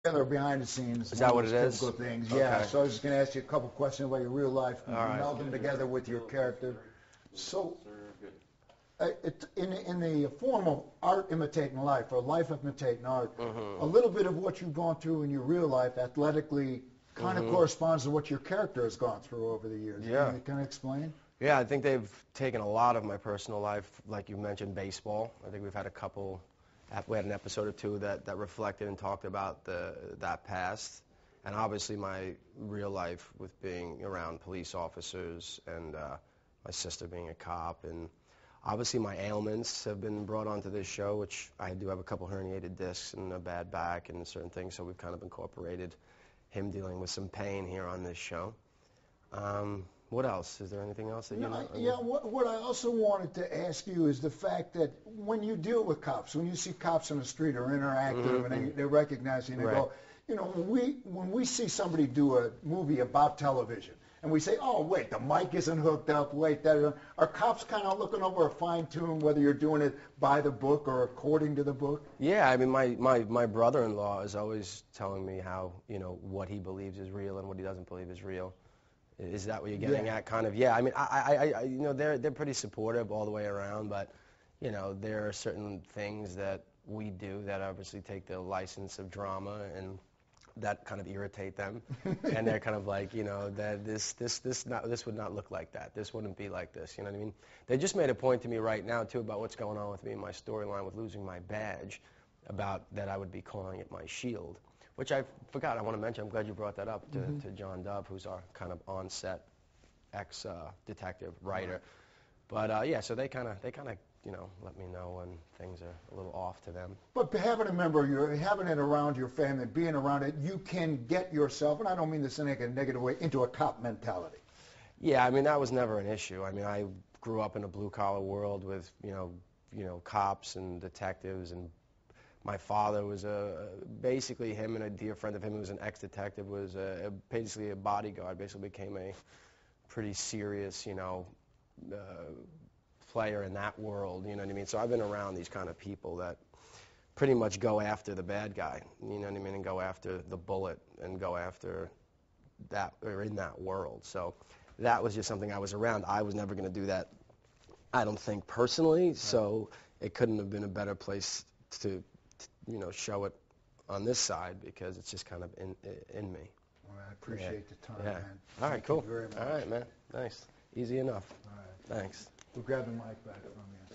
together behind the scenes. Is that what it is? Typical things. Okay. Yeah. So I was just going to ask you a couple questions about your real life. All right. Meld them together with your character. So, in the form of art imitating life or life imitating art, a little bit of what you've gone through in your real life athletically kind of corresponds to what your character has gone through over the years. Yeah. Can you kind of explain? Yeah, I think they've taken a lot of my personal life, like you mentioned, baseball. I think we've had we had an episode or two that reflected and talked about that past. And obviously my real life with being around police officers and my sister being a cop. And obviously my ailments have been brought onto this show, which I do have a couple herniated discs and a bad back and certain things, so we've kind of incorporated him dealing with some pain here on this show. What else? Is there anything else that you know? Yeah, what I also wanted to ask you is the fact that when you deal with cops, when you see cops on the street or interactive and they recognize you and they go, you know, when we see somebody do a movie about television and we say, oh, wait, the mic isn't hooked up, wait, are cops kind of looking over a fine-tune whether you're doing it by the book or according to the book? Yeah, I mean, my brother-in-law is always telling me how, you know, what he believes is real and what he doesn't believe is real. Is that what you're getting at? Kind of, yeah. I mean, I you know, they're pretty supportive all the way around, but you know, there are certain things that we do that obviously take the license of drama and that kind of irritate them, and they're kind of like, you know, that this would not look like that. This wouldn't be like this. You know what I mean? They just made a point to me right now too about what's going on with me in my storyline with losing my badge, about that I would be calling it my shield. Which I forgot. I want to mention. I'm glad you brought that up to John Dove, who's our kind of on-set ex-detective writer. But yeah, so they kind of you know let me know when things are a little off to them. But having having it around your family, being around it, you can get yourself, and I don't mean this in a negative way, into a cop mentality. Yeah, I mean that was never an issue. I mean I grew up in a blue-collar world with you know cops and detectives and. My father was basically him and a dear friend of him who was an ex-detective was basically a bodyguard. Basically became a pretty serious, you know, player in that world. You know what I mean? So I've been around these kind of people that pretty much go after the bad guy. You know what I mean? And go after the bullet and go after that or in that world. So that was just something I was around. I was never going to do that. I don't think personally. Right. So it couldn't have been a better place to you know, show it on this side because it's just kind of in me. Well, I appreciate the time, man. All right, Thank cool. you very much. All right, man. Nice. Easy enough. All right. Thanks. We'll grab the mic back from you.